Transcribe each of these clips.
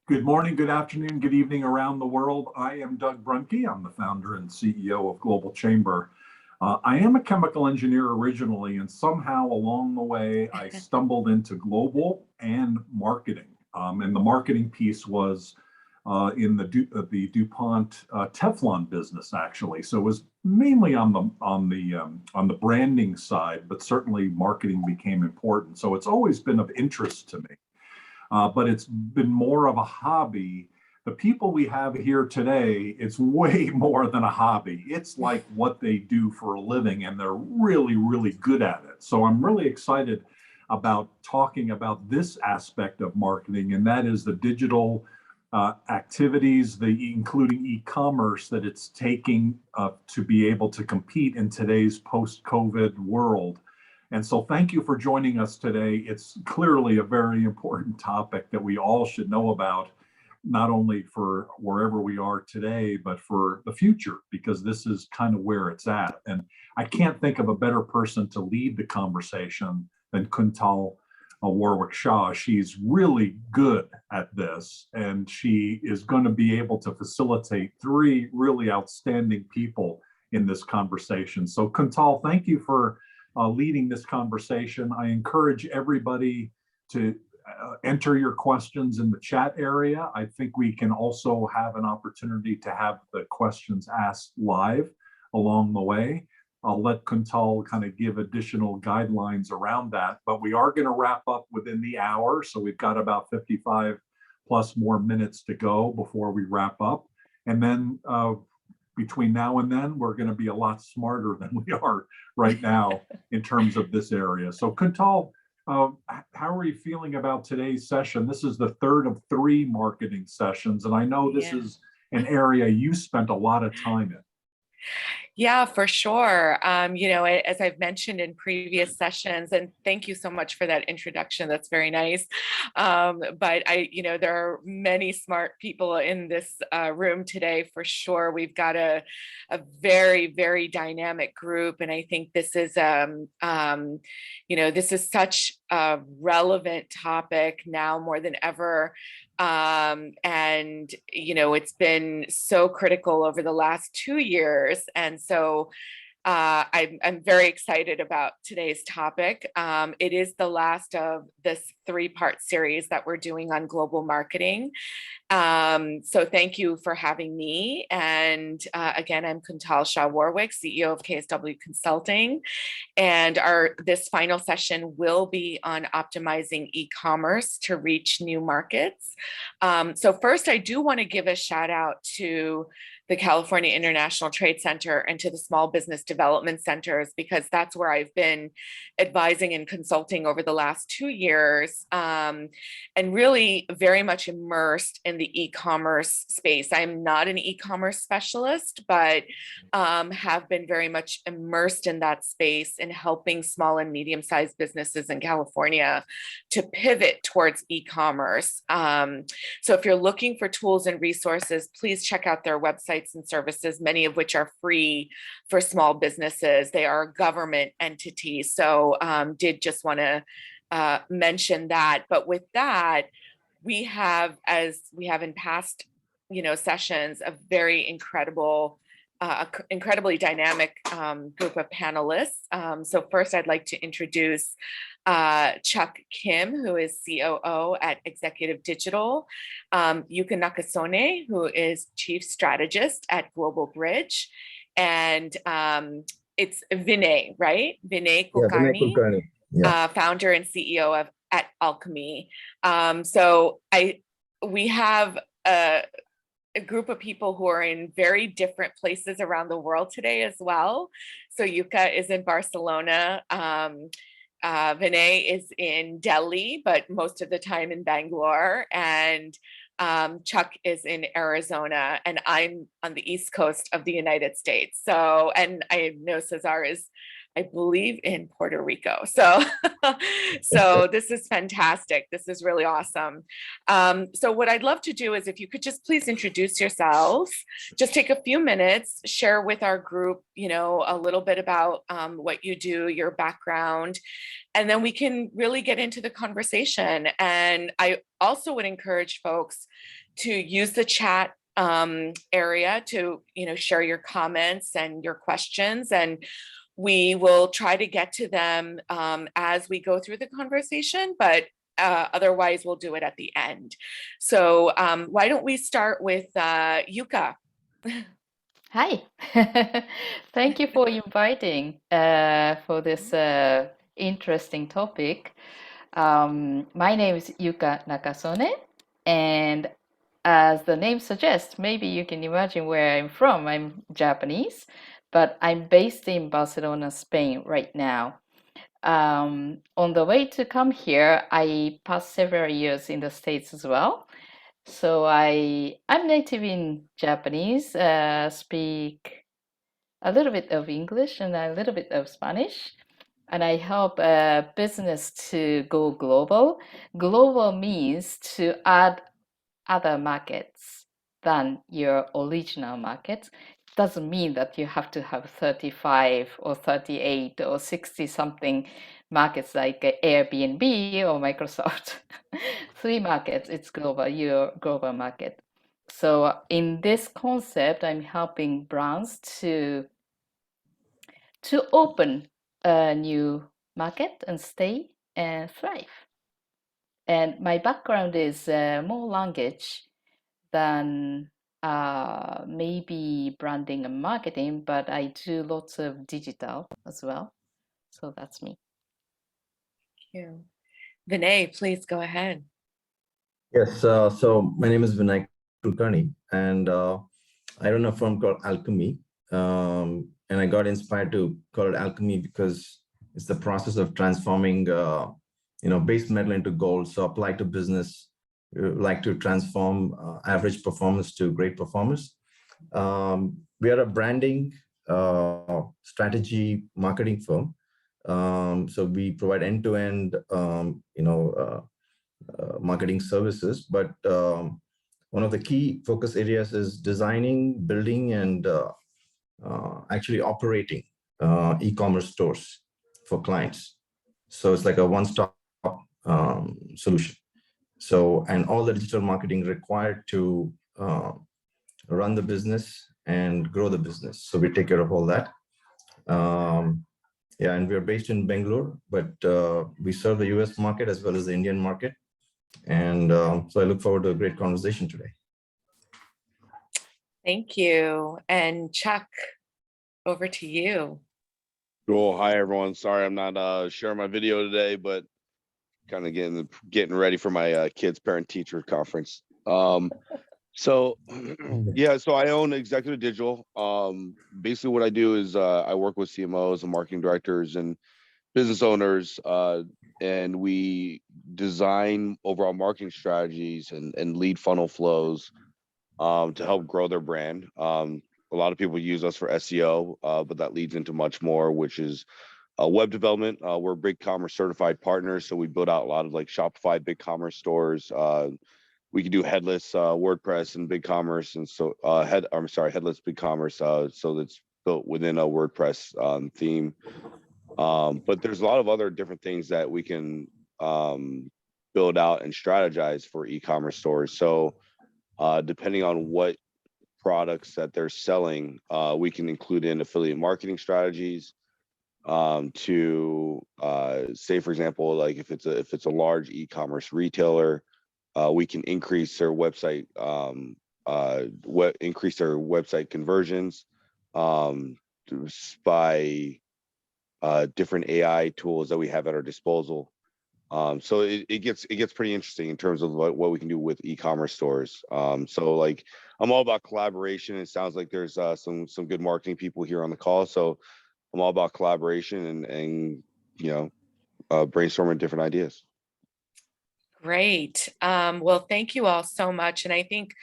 Good morning, good afternoon, good evening around the world. I am Doug Brunke. I'm the founder and CEO of Global Chamber. I am a chemical engineer originally, and somehow along the way, I stumbled into global and marketing. And the marketing piece was in the DuPont Teflon business, actually. So it was mainly on the branding side, but certainly marketing became important. So it's always been of interest to me. But it's been more of a hobby. The people we have here today, it's way more than a hobby. It's like what they do for a living, and they're really, really good at it. So I'm really excited about talking about this aspect of marketing, and that is the digital activities, including e-commerce that it's taking to be able to compete in today's post-COVID world. And so thank you for joining us today. It's clearly a very important topic that we all should know about, not only for wherever we are today, but for the future, because this is kind of where it's at. And I can't think of a better person to lead the conversation than Kuntal Warwick Shaw. She's really good at this, and she is going to be able to facilitate three really outstanding people in this conversation. So Kuntal, thank you for leading this conversation. I encourage everybody to enter your questions in the chat area. I think we can also have an opportunity to have the questions asked live along the way. I'll let Kuntal kind of give additional guidelines around that, but we are going to wrap up within the hour. So we've got about 55 plus more minutes to go before we wrap up. And then between now and then, we're going to be a lot smarter than we are right now in terms of this area. So Kuntal, how are you feeling about today's session? This is the third of 3 marketing sessions, and I know this is an area you spent a lot of time in. Yeah, for sure. As I've mentioned in previous sessions, and thank you so much for that introduction. That's very nice. But there are many smart people in this room today, for sure. We've got a very, very dynamic group, and I think this is, this is such a relevant topic now more than ever. It's been so critical over the last 2 years. And so I'm very excited about today's topic. It is the last of this 3-part series that we're doing on global marketing. So thank you for having me. And again, I'm Kuntal Shah Warwick, CEO of KSW Consulting. And this final session will be on optimizing e-commerce to reach new markets. So first, I do want to give a shout out to the California International Trade Center and to the Small Business Development Centers, because that's where I've been advising and consulting over the last 2 years, and really very much immersed in the e-commerce space. I'm not an e-commerce specialist, but have been very much immersed in that space and helping small and medium-sized businesses in California to pivot towards e-commerce. So if you're looking for tools and resources, please check out their websites and services, many of which are free for small businesses. They are a government entity. So did just want to mention that. But with that, we have, as we have in past, sessions, a very incredibly dynamic group of panelists. So first, I'd like to introduce Chuck Kim, who is COO at Executive Digital, Yuka Nakasone, who is Chief Strategist at Global Bridge, and it's Vinay, right? Vinay Kulkarni, Vinay Kulkarni. Yeah. Founder and CEO at ALCHMI. We have a group of people who are in very different places around the world today as well. So Yuka is in Barcelona. Vinay is in Delhi, but most of the time in Bangalore. And Chuck is in Arizona, and I'm on the East Coast of the United States. So, and I know Cesar is I believe in Puerto Rico. So, so this is fantastic. This is really awesome. So what I'd love to do is if you could just please introduce yourself, just take a few minutes, share with our group, a little bit about what you do, your background, and then we can really get into the conversation. And I also would encourage folks to use the chat area to, share your comments and your questions, and we will try to get to them as we go through the conversation, but otherwise we'll do it at the end. So why don't we start with Yuka? Hi, thank you for inviting for this interesting topic. My name is Yuka Nakasone, and as the name suggests, maybe you can imagine where I'm from. I'm Japanese, but I'm based in Barcelona, Spain right now. On the way to come here, I passed several years in the States as well. So I'm native in Japanese, speak a little bit of English and a little bit of Spanish, and I help business to go global. Global means to add other markets than your original market. Doesn't mean that you have to have 35 or 38 or 60 something markets like Airbnb or Microsoft. 3 markets, it's global, your global market. So in this concept, I'm helping brands to open a new market and stay and thrive. And my background is more language than maybe branding and marketing, but I do lots of digital as well. So that's me. Thank you. Vinay, please go ahead. Yes, so my name is Vinay Kulkarni, and I run a firm called ALCHMI, and I got inspired to call it alchemy because it's the process of transforming, base metal into gold. So apply to business, like to transform average performance to great performance. We are a branding, strategy, marketing firm. So we provide end-to-end, marketing services, but one of the key focus areas is designing, building, and actually operating e-commerce stores for clients. So it's like a one-stop solution. So, and all the digital marketing required to run the business and grow the business. So we take care of all that. Yeah, and we're based in Bangalore, but we serve the US market as well as the Indian market. And so I look forward to a great conversation today. Thank you. And Chuck, over to you. Cool. Hi, everyone. Sorry, I'm not sharing my video today, but kind of getting ready for my kids' parent-teacher conference. So I own Executive Digital. Basically, what I do is I work with CMOs and marketing directors and business owners, and we design overall marketing strategies and lead funnel flows to help grow their brand. A lot of people use us for SEO, but that leads into much more, which is web development. We're BigCommerce certified partners, so we build out a lot of like Shopify BigCommerce stores. We can do headless WordPress and BigCommerce, and so headless BigCommerce. So that's built within a WordPress theme. But there's a lot of other different things that we can build out and strategize for e-commerce stores. So depending on what products that they're selling, we can include in affiliate marketing strategies to say, for example, like if it's a large e-commerce retailer, we can increase their website conversions by different AI tools that we have at our disposal. So it gets pretty interesting in terms of what we can do with e-commerce stores. So like I'm all about collaboration. It sounds like there's some good marketing people here on the call. So I'm all about collaboration and brainstorming different ideas. Great. Well, thank you all so much. And I think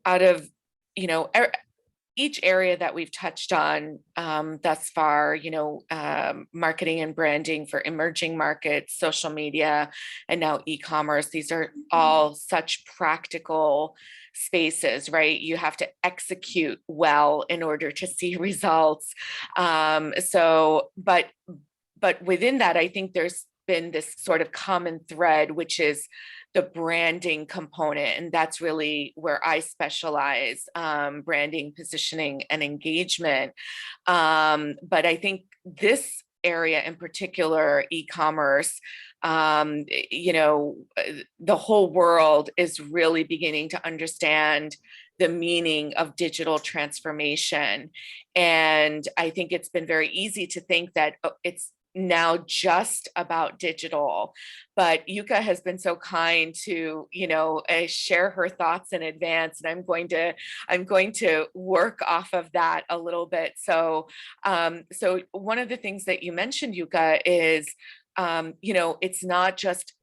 out of, each area that we've touched on thus far, you know, marketing and branding for emerging markets, social media, and now e-commerce, these are all such practical spaces, right? You have to execute well in order to see results. But within that, I think there's been this sort of common thread, which is the branding component. And that's really where I specialize, branding, positioning, and engagement. But I think this area in particular, e-commerce, you know, the whole world is really beginning to understand the meaning of digital transformation. And I think it's been very easy to think that it's now just about digital, but Yuka has been so kind to, you know, share her thoughts in advance, and I'm going to work off of that a little bit. So so one of the things that you mentioned, Yuka, is you know, it's not just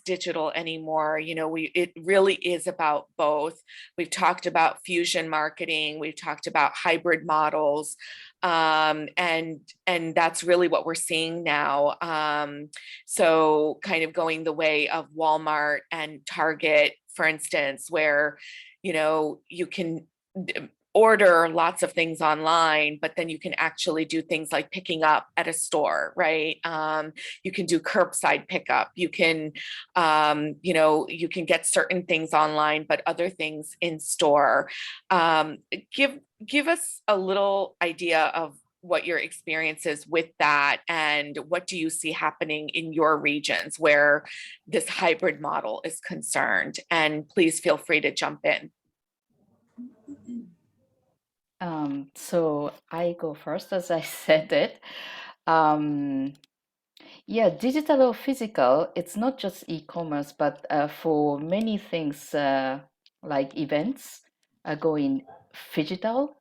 digital anymore. You know, it really is about both. We've talked about fusion marketing, we've talked about hybrid models, and that's really what we're seeing now. So kind of going the way of Walmart and Target, for instance, where, you know, you can order lots of things online, but then you can actually do things like picking up at a store, right? You can do curbside pickup. You can, you know, you can get certain things online, but other things in store. Give us a little idea of what your experience is with that, and what do you see happening in your regions where this hybrid model is concerned? And please feel free to jump in. So I go first, as I said it. Yeah, digital or physical, it's not just e-commerce, but for many things like events are going physical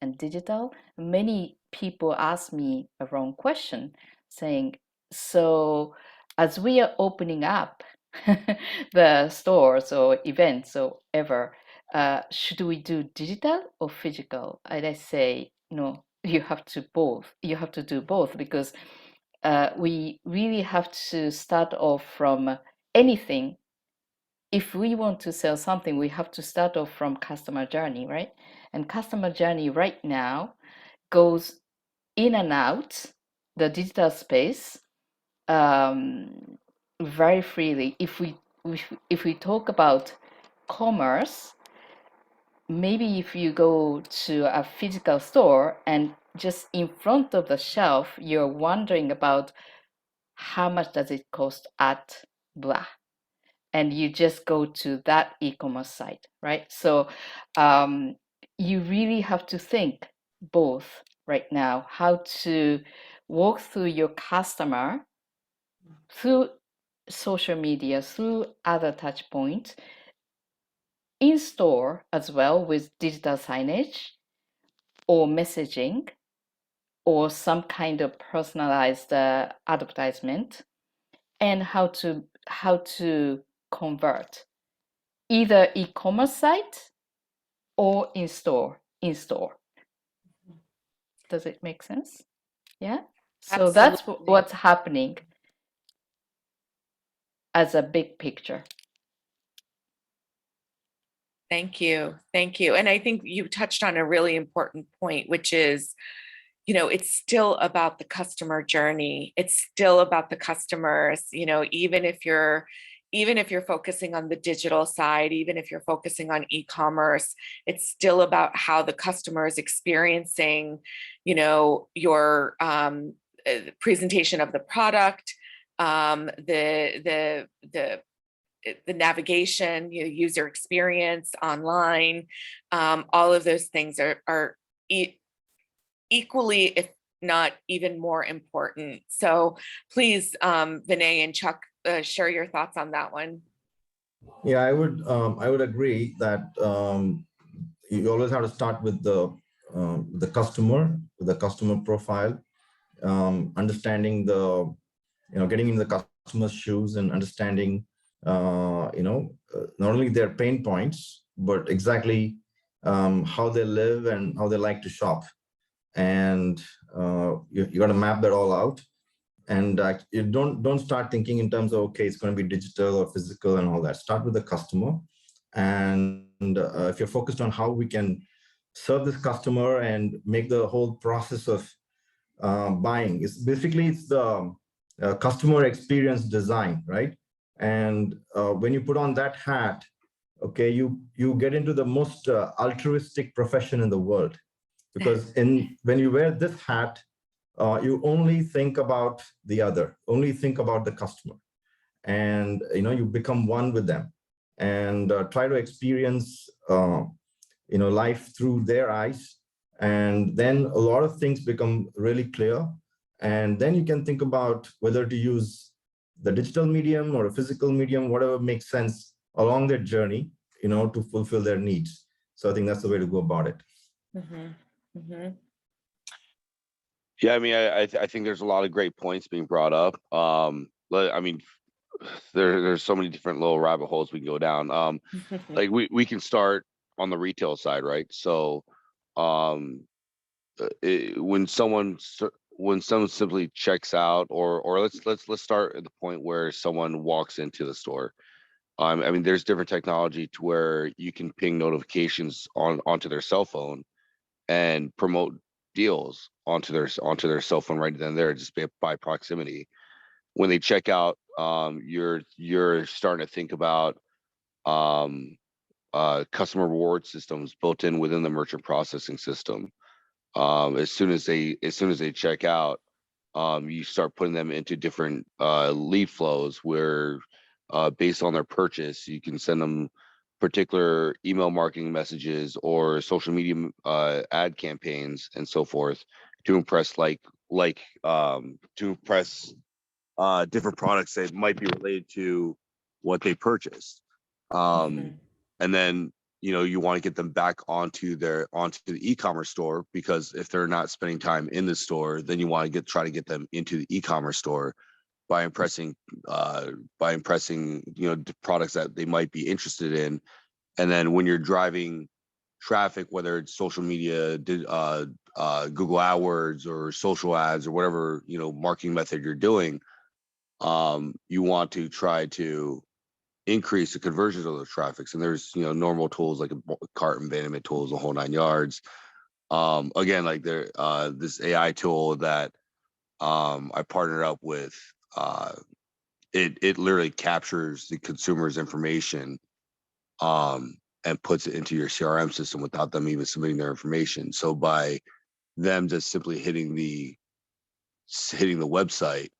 and digital. Many people ask me a wrong question saying, so as we are opening up the stores or events or ever, should we do digital or physical? And I say, no, you have to both. You have to do both, because we really have to start off from anything. If we want to sell something, we have to start off from customer journey, right? And customer journey right now goes in and out the digital space very freely. If we talk about commerce, maybe if you go to a physical store and just in front of the shelf, you're wondering about how much does it cost at blah, and you just go to that e-commerce site, right? So you really have to think both right now, how to walk through your customer through social media, through other touch points, in store as well with digital signage or messaging or some kind of personalized advertisement, and how to convert either e-commerce site or in store. Does it make sense? Yeah. So that's Absolutely. what's happening as a big picture. Thank you. Thank you. And I think you touched on a really important point, which is, you know, it's still about the customer journey. It's still about the customers, you know, even if you're focusing on the digital side, even if you're focusing on e-commerce, it's still about how the customer is experiencing, you know, your presentation of the product, the navigation, you know, user experience online. All of those things are equally, if not even more important. So please, Vinay and Chuck, share your thoughts on that one. Yeah, I would agree that you always have to start with the customer profile, understanding getting in the customer's shoes and understanding not only their pain points, but exactly how they live and how they like to shop. And you got to map that all out. And you don't start thinking in terms of, okay, it's going to be digital or physical and all that. Start with the customer. And if you're focused on how we can serve this customer and make the whole process of buying, it's the customer experience design, right? And when you put on that hat, okay, you get into the most altruistic profession in the world, because when you wear this hat, you only think about the other, only think about the customer, and you become one with them, and try to experience life through their eyes, and then a lot of things become really clear, and then you can think about whether to use the digital medium or a physical medium, whatever makes sense along their journey, to fulfill their needs. So I think that's the way to go about it. Mhm, mhm. Yeah, I mean, I think there's a lot of great points being brought up. I mean, there's so many different little rabbit holes we can go down. Like we can start on the retail side, right? So, when someone simply checks out, or let's start at the point where someone walks into the store. I mean, there's different technology to where you can ping notifications onto their cell phone and promote deals onto their cell phone right then and there, just by proximity. When they check out, you're starting to think about customer reward systems built in within the merchant processing system. As soon as they check out, you start putting them into different lead flows where, based on their purchase, you can send them particular email marketing messages or social media ad campaigns and so forth to impress different products that might be related to what they purchased. And then you want to get them back onto the e-commerce store, because if they're not spending time in the store, then you want to try to get them into the e-commerce store by impressing products that they might be interested in. And then when you're driving traffic, whether it's social media, Google AdWords or social ads or whatever marketing method you're doing, you want to try to increase the conversions of those traffics. And there's normal tools like cart abandonment tools, the whole 9 yards. Again, like this AI tool that I partnered up with, it literally captures the consumer's information and puts it into your CRM system without them even submitting their information. So by them just simply hitting the website,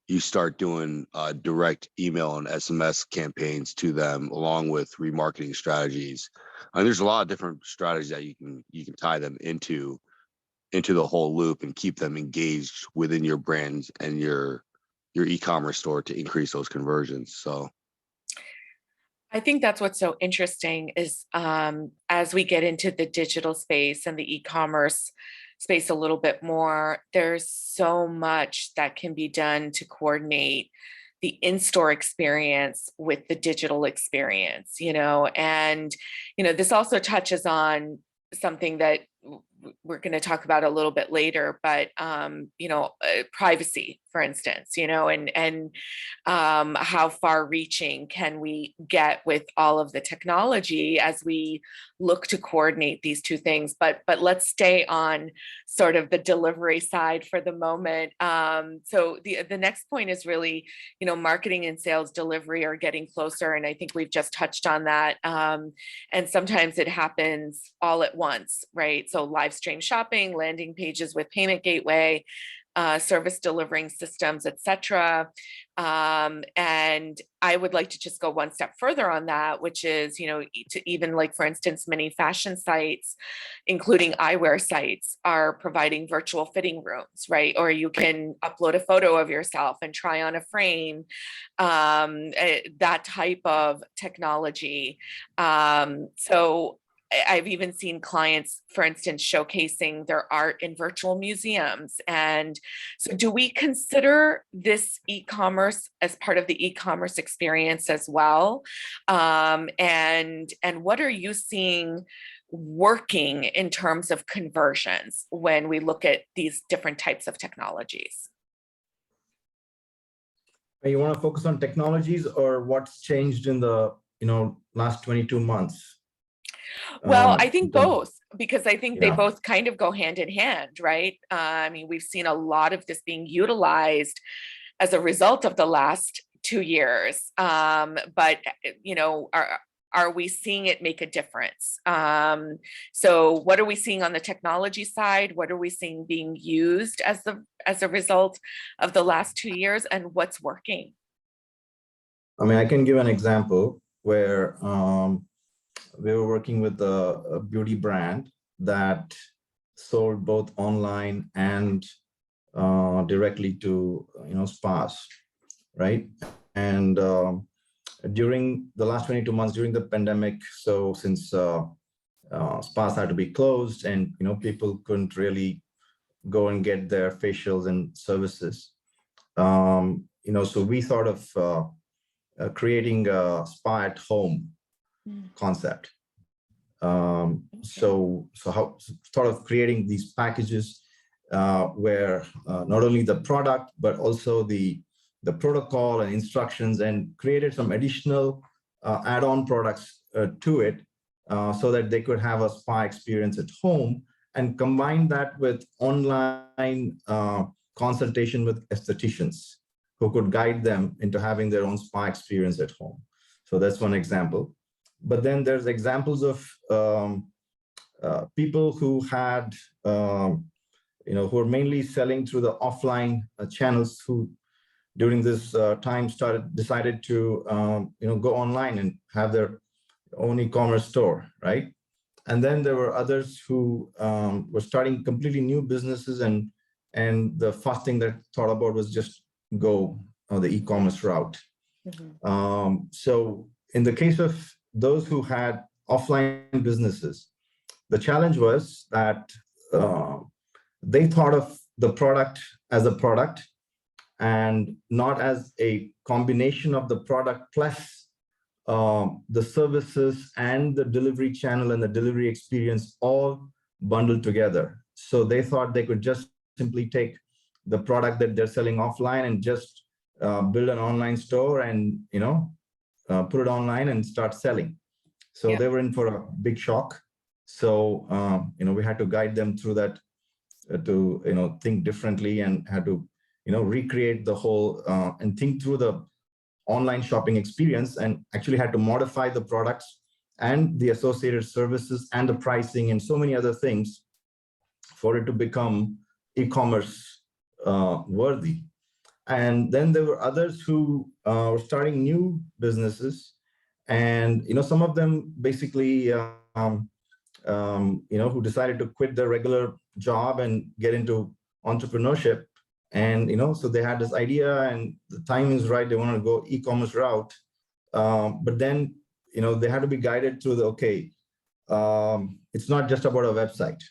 you start doing direct email and SMS campaigns to them, along with remarketing strategies. And there's a lot of different strategies that you can tie them into the whole loop and keep them engaged within your brands and your e-commerce store to increase those conversions. So I think that's what's so interesting is as we get into the digital space and the e-commerce space a little bit more, there's so much that can be done to coordinate the in-store experience with the digital experience, and, this also touches on something that we're going to talk about a little bit later, but privacy, for instance, and how far reaching can we get with all of the technology as we look to coordinate these two things. But let's stay on sort of the delivery side for the moment. So the next point is really, marketing and sales delivery are getting closer, and I think we've just touched on that. And sometimes it happens all at once, right? So live stream shopping, landing pages with payment gateway, service delivering systems, etc. And I would like to just go one step further on that, which is, to even like, for instance, many fashion sites, including eyewear sites, are providing virtual fitting rooms, right? Or you can upload a photo of yourself and try on a frame, that type of technology. So I've even seen clients, for instance, showcasing their art in virtual museums. And so do we consider this e-commerce as part of the e-commerce experience as well? And what are you seeing working in terms of conversions when we look at these different types of technologies? You want to focus on technologies or what's changed in the last 22 months? Well, I think both, because I think they Yeah. both kind of go hand in hand, right? I mean, we've seen a lot of this being utilized as a result of the last 2 years. But are we seeing it make a difference? So what are we seeing on the technology side? What are we seeing being used as a result of the last 2 years, and what's working? I mean, I can give an example where we were working with a beauty brand that sold both online and directly to spas, right? And during the last 22 months during the pandemic, so since spas had to be closed and people couldn't really go and get their facials and services, so we thought of creating a spa at home concept. So how sort of creating these packages where not only the product but also the protocol and instructions, and created some additional add-on products to it so that they could have a spa experience at home, and combine that with online consultation with estheticians who could guide them into having their own spa experience at home. So that's one example. But then there's examples of people who had, who are mainly selling through the offline channels, who during this time decided to, go online and have their own e-commerce store, right? And then there were others who were starting completely new businesses, and the first thing they thought about was just go on the e-commerce route. So in the case of those who had offline businesses, the challenge was that they thought of the product as a product and not as a combination of the product plus the services and the delivery channel and the delivery experience all bundled together. So they thought they could just simply take the product that they're selling offline and just build an online store and put it online and start selling. So they were in for a big shock. So we had to guide them through that to think differently, and had to recreate the whole and think through the online shopping experience, and actually had to modify the products and the associated services and the pricing and so many other things for it to become e-commerce worthy. And then there were others who were starting new businesses, and some of them basically who decided to quit their regular job and get into entrepreneurship. And so they had this idea, and the time is right, they want to go e-commerce route, but then they had to be guided through it's not just about a website,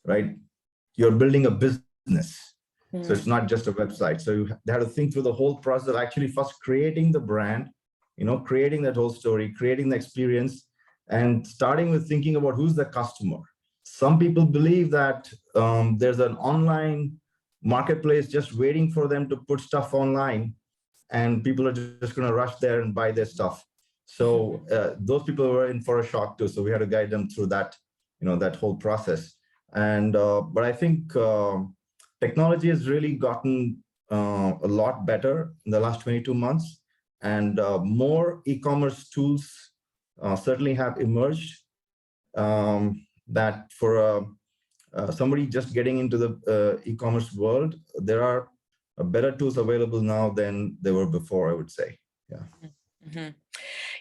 right? You're building a business. So it's not just a website. So they had to think through the whole process of actually first creating the brand, creating that whole story, creating the experience, and starting with thinking about who's the customer. Some people believe that there's an online marketplace just waiting for them to put stuff online, and people are just going to rush there and buy their stuff. So those people were in for a shock too. So we had to guide them through that, that whole process. And but I think technology has really gotten a lot better in the last 22 months, and more e-commerce tools certainly have emerged that for somebody just getting into the e-commerce world, there are better tools available now than there were before, I would say. Yeah.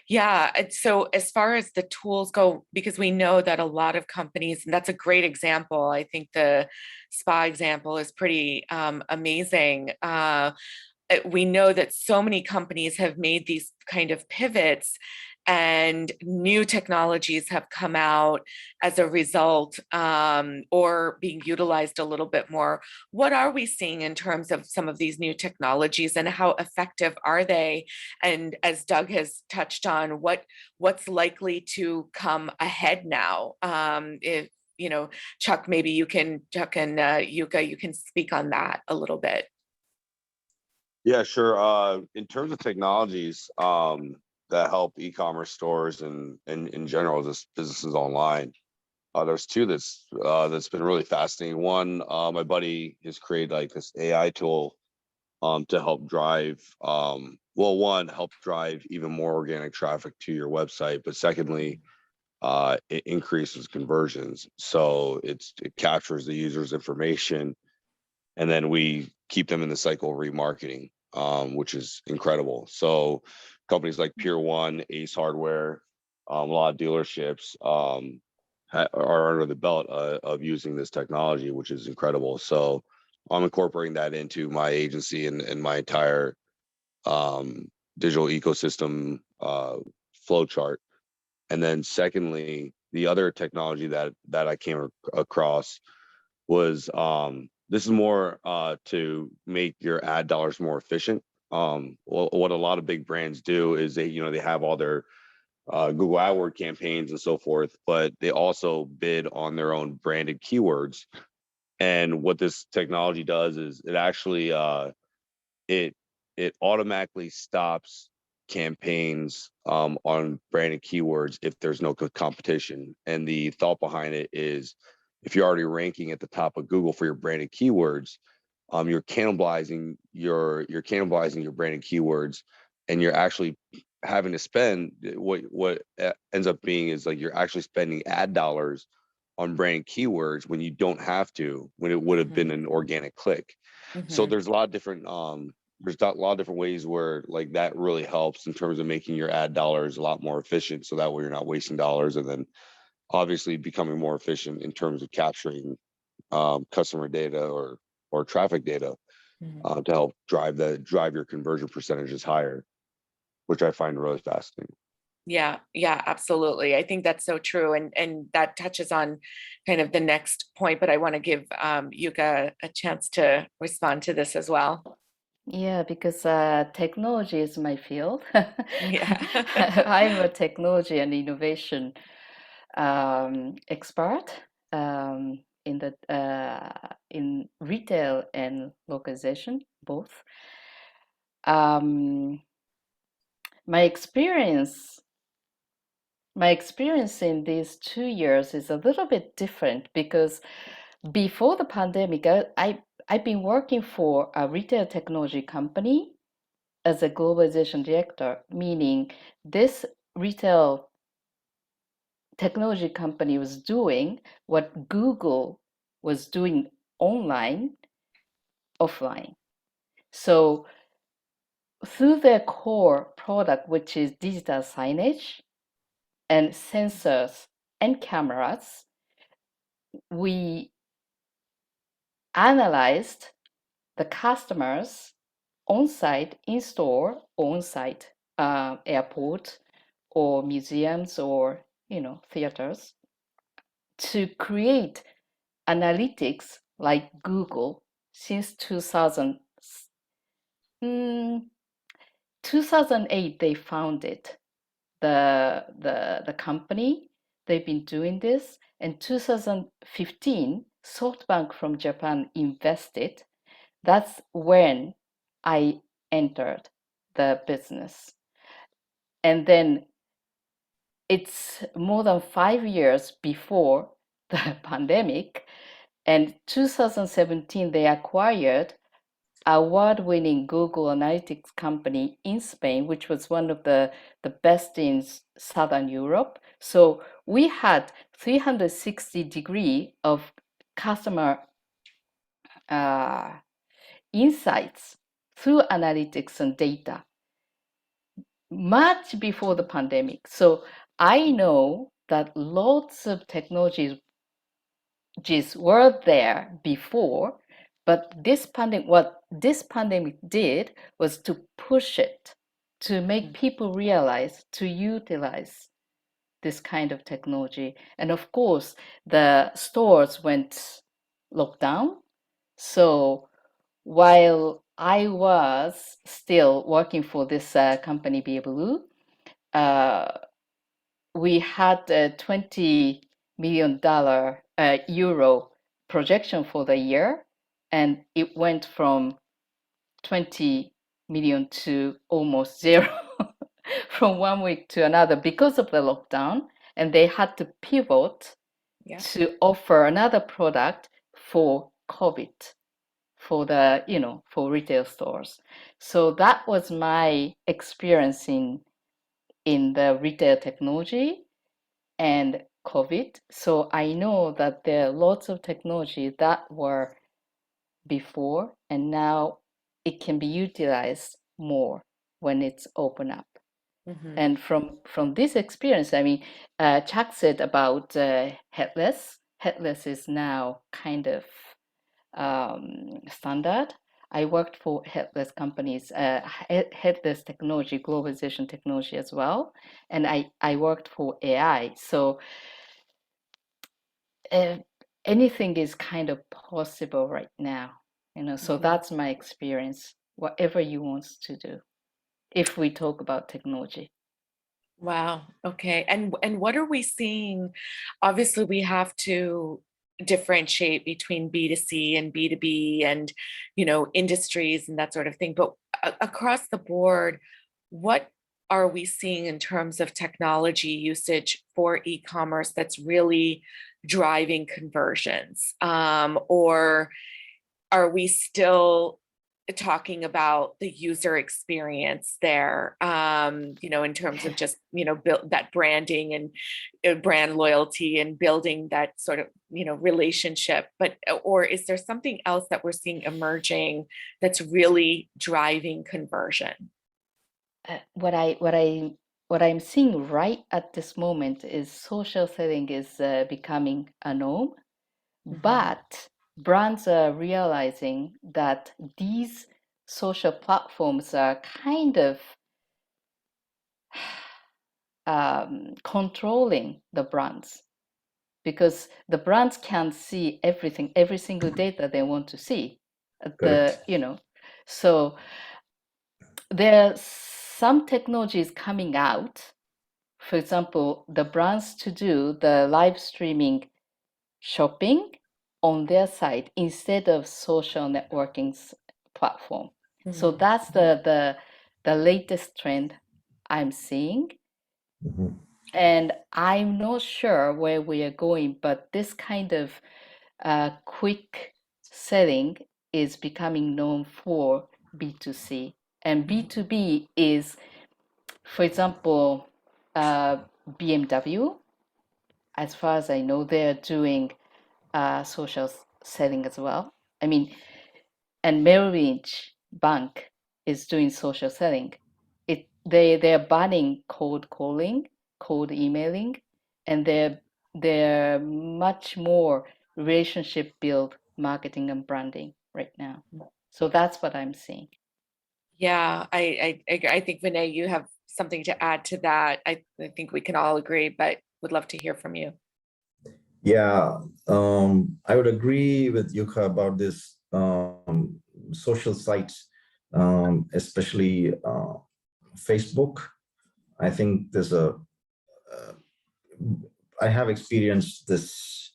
Yeah. And so as far as the tools go, because we know that a lot of companies, and that's a great example. I think the spa example is pretty amazing. we know that so many companies have made these kind of pivots, and new technologies have come out as a result, or being utilized a little bit more. What are we seeing in terms of some of these new technologies, and how effective are they? And as Doug has touched on, what's likely to come ahead now? If Chuck, maybe Chuck and Yuka, you can speak on that a little bit. Yeah, sure. In terms of technologies that help e-commerce stores and in general, just businesses online, there's two that's been really fascinating. One, my buddy has created like this AI tool to help drive, one, help drive even more organic traffic to your website, but secondly, it increases conversions. So it captures the user's information, and then we keep them in the cycle of remarketing, which is incredible. So companies like Pier 1, Ace Hardware, a lot of dealerships are under the belt of using this technology, which is incredible. So I'm incorporating that into my agency and my entire digital ecosystem flow chart. And then secondly, the other technology that I came across was this is more to make your ad dollars more efficient. What a lot of big brands do is they have all their Google AdWords campaigns and so forth, but they also bid on their own branded keywords. And what this technology does is it actually it automatically stops campaigns on branded keywords if there's no competition. And the thought behind it is, if you're already ranking at the top of Google for your branded keywords, you're cannibalizing your branded keywords, and you're actually having to spend what ends up being is like you're actually spending ad dollars on branded keywords when you don't have to, when it would have been an organic click. So there's a lot of different ways where like that really helps in terms of making your ad dollars a lot more efficient, so that way you're not wasting dollars, and then obviously becoming more efficient in terms of capturing customer data or traffic data to help drive your conversion percentages higher, which I find really fascinating. Yeah, absolutely. I think that's so true. And that touches on kind of the next point, but I want to give Yuka a chance to respond to this as well. Yeah, because technology is my field. Yeah. I'm a technology and innovation expert in retail and localization, both. My experience in these 2 years is a little bit different, because before the pandemic, I've been working for a retail technology company as a globalization director, meaning this retail technology company was doing what Google was doing online, offline. So through their core product, which is digital signage and sensors and cameras, we analyzed the customers on-site, in-store, on-site, airport or museums or theaters, to create analytics like Google since 2008 they founded the company. They've been doing this. In 2015, SoftBank from Japan invested. That's when I entered the business. And then it's more than 5 years before the pandemic. And 2017, they acquired award-winning Google Analytics company in Spain, which was one of the best in Southern Europe. So we had 360 degree of customer insights through analytics and data much before the pandemic. So I know that lots of technologies were there before, but this pandemic, what this pandemic did was to push it, to make people realize, to utilize this kind of technology. And of course, the stores went locked down. So while I was still working for this company, Be Blue, we had a $20 million euro projection for the year, and it went from 20 million to almost zero from one week to another because of the lockdown, and they had to pivot to offer another product for COVID, for the, for retail stores. So that was my experience in the retail technology and COVID. So I know that there are lots of technology that were before, and now it can be utilized more when it's open up. And from this experience, I mean, Chuck said about headless. Headless is now kind of standard. I worked for headless companies, headless technology, globalization technology as well. And I worked for AI. So anything is kind of possible right now, so that's my experience, whatever you want to do, if we talk about technology. Wow. Okay. And what are we seeing? Obviously, we have to differentiate between B2C and B2B and, industries and that sort of thing. But across the board, what are we seeing in terms of technology usage for e-commerce that's really driving conversions? Or are we still talking about the user experience there, in terms of just, build that branding and brand loyalty and building that sort of, relationship, or is there something else that we're seeing emerging that's really driving conversion? What I'm seeing right at this moment is social selling is becoming a norm, but brands are realizing that these social platforms are kind of controlling the brands, because the brands can see everything, every single data they want to see. So there are some technologies coming out. For example, the brands to do the live streaming shopping on their site instead of social networking platform. So that's the latest trend I'm seeing. And I'm not sure where we are going, but this kind of quick selling is becoming known for B2C. And B2B is, for example, BMW, as far as I know, they're doing social selling as well. I mean, and Merrill Lynch Bank is doing social selling. They're banning cold calling, cold emailing, and they're much more relationship build marketing and branding right now. So that's what I'm seeing. Yeah, I think Vinay, you have something to add to that. I think we can all agree, but would love to hear from you. Yeah, I would agree with Yuka about this social sites, especially Facebook. I think there's I have experienced this,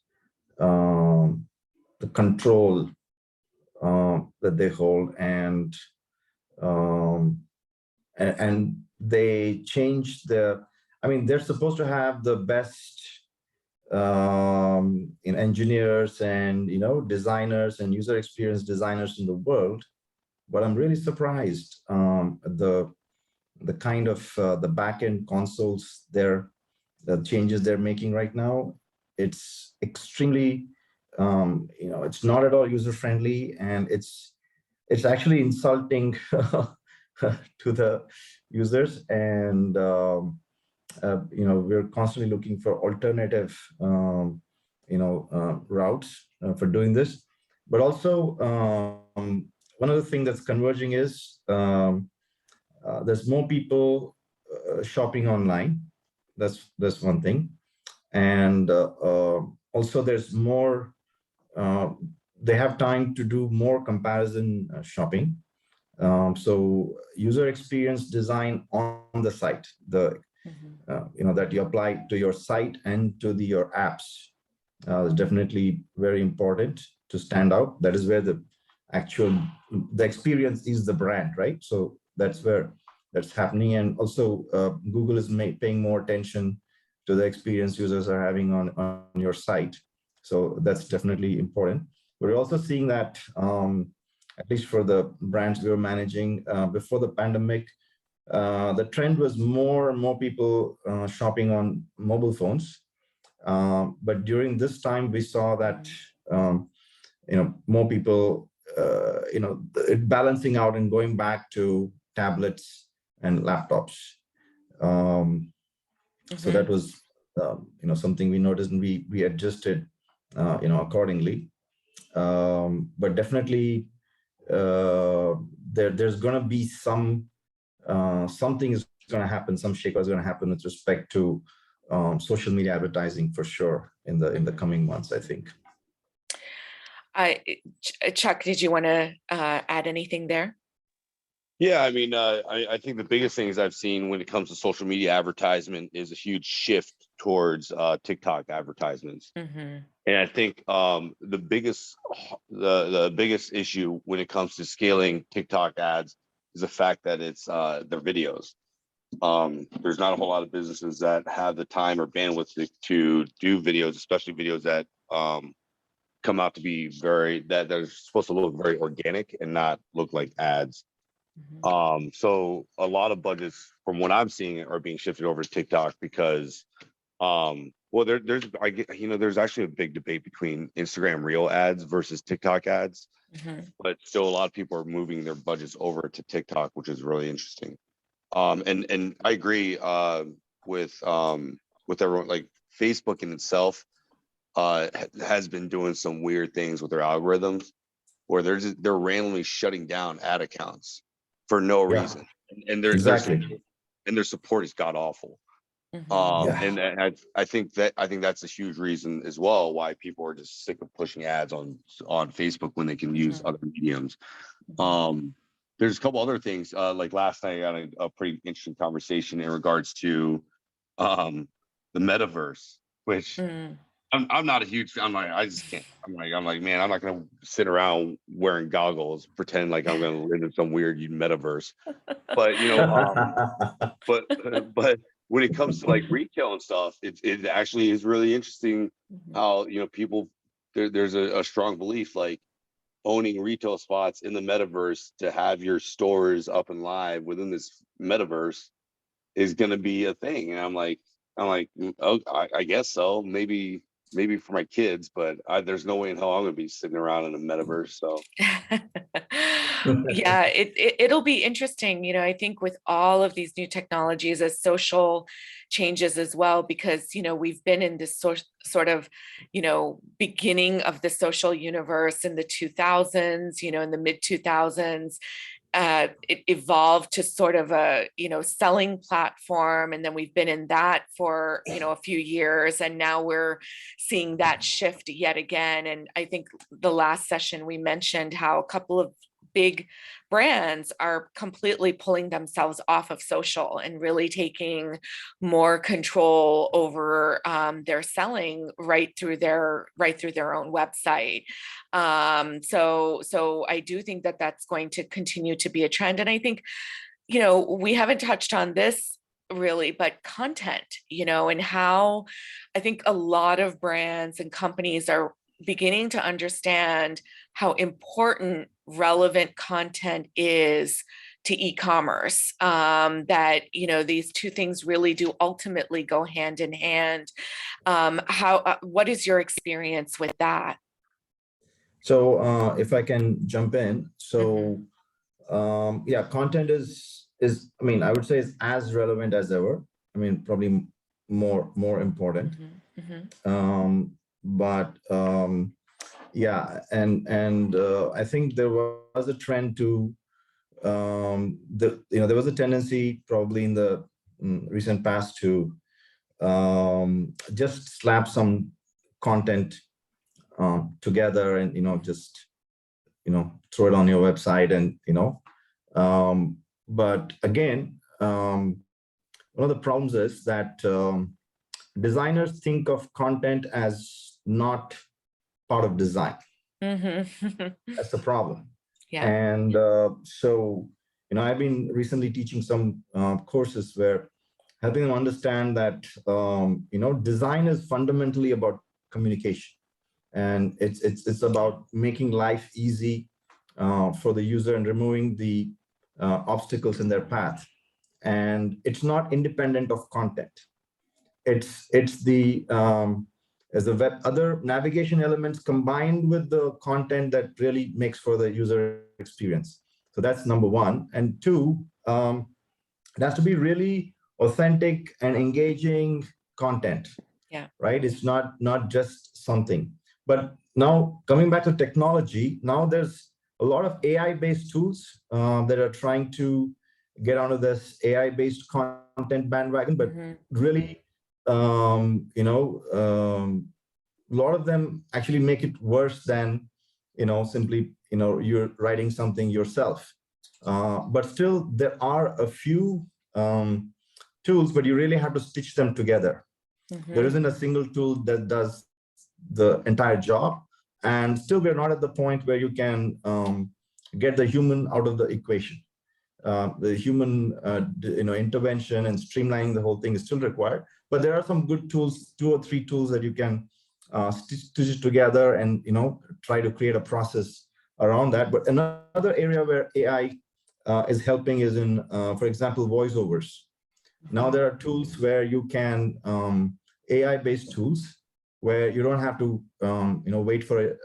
the control that they hold, and they change I mean, they're supposed to have the best in engineers and designers and user experience designers in the world, but I'm really surprised the kind of the backend consoles the changes they're making right now. It's extremely it's not at all user friendly, and it's actually insulting to the users. And we're constantly looking for alternative, routes for doing this. But also, one other thing that's converging is there's more people shopping online. That's one thing. And also there's more, they have time to do more comparison shopping. So user experience design on the site, that you apply to your site and to your apps is definitely very important to stand out. That is where the experience is the brand, right? So that's where that's happening. And also Google is paying more attention to the experience users are having on your site. So that's definitely important. We're also seeing that, at least for the brands we were managing before the pandemic, the trend was more and more people shopping on mobile phones. But during this time, we saw that more people, it balancing out and going back to tablets and laptops. So that was something we noticed, and we adjusted accordingly. But definitely there's going to be something is going to happen, some shakeout is going to happen with respect to social media advertising for sure in the coming months, I think. Chuck, did you want to add anything there? Yeah, I mean, I think the biggest things I've seen when it comes to social media advertisement is a huge shift towards TikTok advertisements. And I think the biggest issue when it comes to scaling TikTok ads is the fact that it's their videos. There's not a whole lot of businesses that have the time or bandwidth to do videos, especially videos that come out to be that they're supposed to look very organic and not look like ads. So a lot of budgets from what I'm seeing are being shifted over to TikTok because there's actually a big debate between Instagram Reel ads versus TikTok ads, but still a lot of people are moving their budgets over to TikTok, which is really interesting. And I agree with everyone. Like Facebook in itself has been doing some weird things with their algorithms, where they're randomly shutting down ad accounts for no reason, and their support is god awful. And I think that's a huge reason as well why people are just sick of pushing ads on Facebook when they can use other mediums. There's a couple other things. Like last night, I got a pretty interesting conversation in regards to the metaverse, which I'm not a huge fan. I just can't. I'm like, man, I'm not gonna sit around wearing goggles, pretend like I'm gonna live in some weird metaverse. But but when it comes to like retail and stuff, it actually is really interesting how people there's a strong belief like owning retail spots in the metaverse to have your stores up and live within this metaverse is going to be a thing. And I'm like, oh, I guess so. Maybe for my kids, but there's no way in hell I'm going to be sitting around in a metaverse. So yeah, it'll be interesting. I think with all of these new technologies as social changes as well, because, we've been in this sort of, beginning of the social universe in the 2000s, in the mid 2000s. It evolved to sort of a selling platform, and then we've been in that for a few years, and now we're seeing that shift yet again. And I think the last session we mentioned how a couple of big brands are completely pulling themselves off of social and really taking more control over their selling right through their own website. So I do think that that's going to continue to be a trend. And I think, we haven't touched on this really, but content, and how I think a lot of brands and companies are beginning to understand how important relevant content is to e-commerce, that these two things really do ultimately go hand in hand. What is your experience with that? So if I can jump in, so content is I would say is as relevant as ever. Probably more important. But Yeah, and I think there was a trend to there was a tendency probably in the recent past to just slap some content together and just throw it on your website and but again one of the problems is that designers think of content as not part of design. Mm-hmm. That's the problem. Yeah. And so I've been recently teaching some courses where helping them understand that design is fundamentally about communication, and it's about making life easy for the user and removing the obstacles in their path. And it's not independent of content. It's the as the web other navigation elements combined with the content that really makes for the user experience. So that's number one. And two, it has to be really authentic and engaging content. Yeah. Right. It's not just something. But now coming back to technology, now there's a lot of AI-based tools that are trying to get onto this AI-based content bandwagon, but really, a lot of them actually make it worse than, simply, you're writing something yourself. But still, there are a few tools, but you really have to stitch them together. There isn't a single tool that does the entire job. And still, we're not at the point where you can get the human out of the equation. The human intervention and streamlining the whole thing is still required. But there are some good tools, 2 or 3 tools that you can stitch it together and try to create a process around that. But another area where AI is helping is in, for example, voiceovers. Now there are tools where you can AI-based tools where you don't have to wait for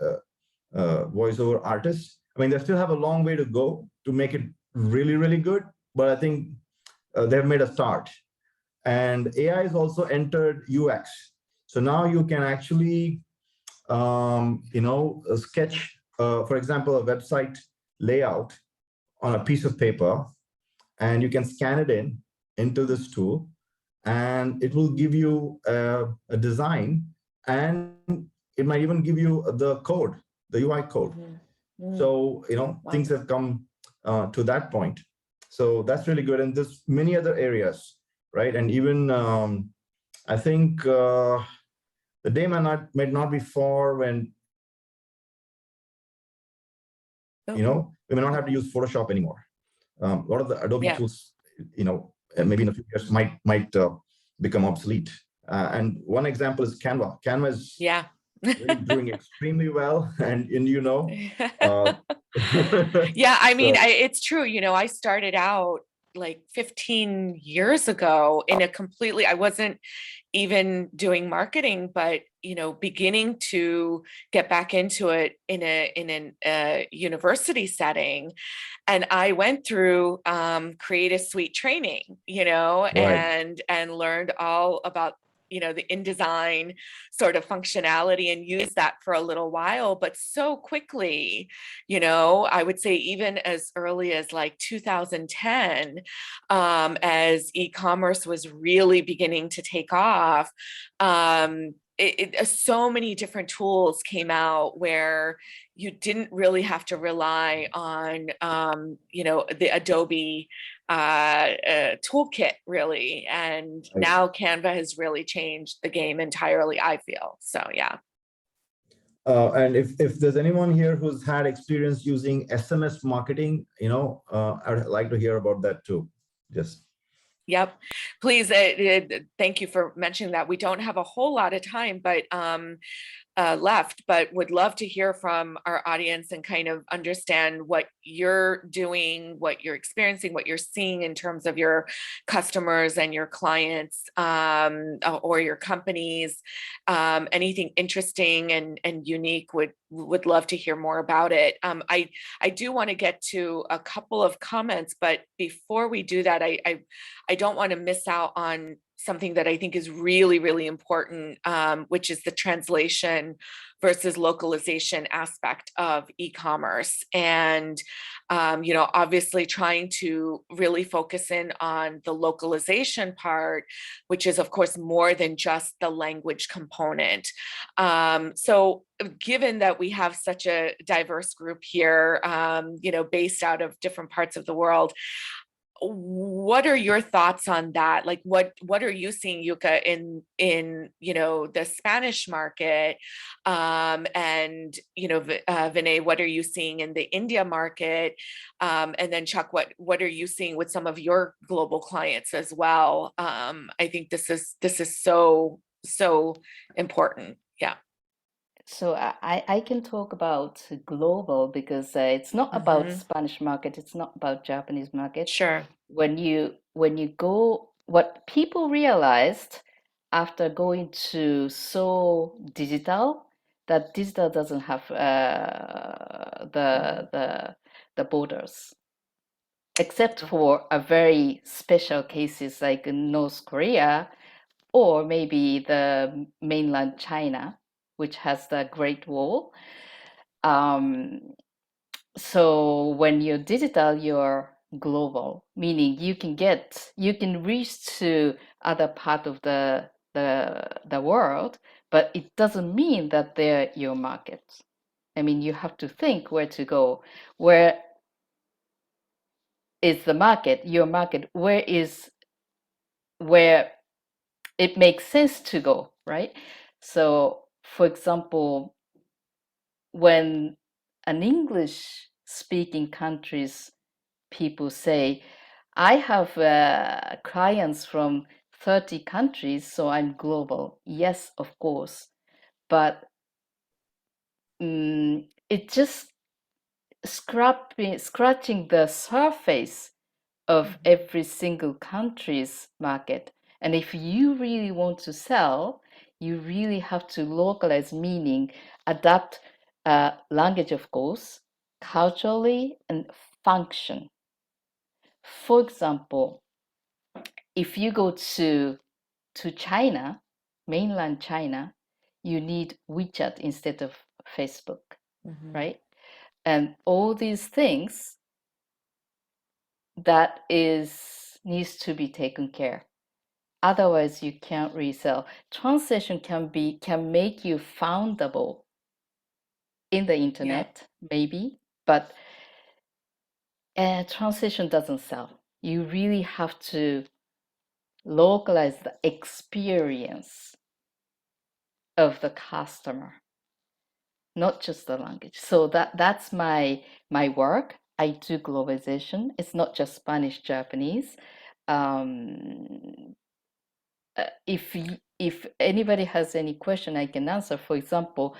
a voiceover artist. I mean, they still have a long way to go to make it really, really good, but I think they've made a start. And AI has also entered UX. So now you can actually, sketch, for example, a website layout on a piece of paper, and you can scan it into this tool, and it will give you a design, and it might even give you the code, the UI code. So, things have come to that point. So that's really good. And there's many other areas, right? And even I think the day might not be far when, we may not have to use Photoshop anymore. A lot of the Adobe tools, maybe in a few years might become obsolete. And one example is Canva. Canva is really doing extremely well, and yeah, I mean, it's true. I started out like 15 years ago in a completely, I wasn't even doing marketing, but beginning to get back into it in a university setting. And I went through Creative Suite training, Right. and learned all about the InDesign sort of functionality, and used that for a little while. But so quickly, I would say even as early as like 2010, as e-commerce was really beginning to take off, so many different tools came out where you didn't really have to rely on, the Adobe toolkit, really. And now Canva has really changed the game entirely, I feel. So, yeah. And if there's anyone here who's had experience using SMS marketing, I'd like to hear about that too. Just. Yep. Please. Thank you for mentioning that. We don't have a whole lot of time, but left, but would love to hear from our audience and kind of understand what you're doing, what you're experiencing, what you're seeing in terms of your customers and your clients, or your companies. Anything interesting and unique, would love to hear more about it. I do want to get to a couple of comments, but before we do that, I don't want to miss out on something that I think is really, really important, which is the translation versus localization aspect of e-commerce. And, obviously trying to really focus in on the localization part, which is of course more than just the language component. So given that we have such a diverse group here, based out of different parts of the world, what are your thoughts on that? Like, what are you seeing, Yuka, in the Spanish market, and Vinay, what are you seeing in the India market, and then Chuck, what are you seeing with some of your global clients as well? I think this is so important. Yeah. So I can talk about global because it's not about Spanish market, it's not about Japanese market. Sure. When you go, what people realized after going to so digital, that digital doesn't have the borders, except for a very special cases like in North Korea or maybe the mainland China, which has the Great Wall. So when you're digital, you're global, meaning you can reach to other part of the world, but it doesn't mean that they're your market. I mean, you have to think where to go. Where is the market, your market? Where it makes sense to go, right? So, for example, when an English speaking countries people say, I have clients from 30 countries, so I'm global. Yes, of course. But it's just scratching the surface of every single country's market. And if you really want to sell, you really have to localize, meaning adapt language, of course, culturally, and function. For example, if you go to China, mainland China, you need WeChat instead of Facebook, right? And all these things that needs to be taken care. Otherwise, you can't resell. Translation can make you foundable in the internet, maybe, but translation doesn't sell. You really have to localize the experience of the customer, not just the language. So that's my work. I do globalization. It's not just Spanish, Japanese. If anybody has any question, I can answer. For example,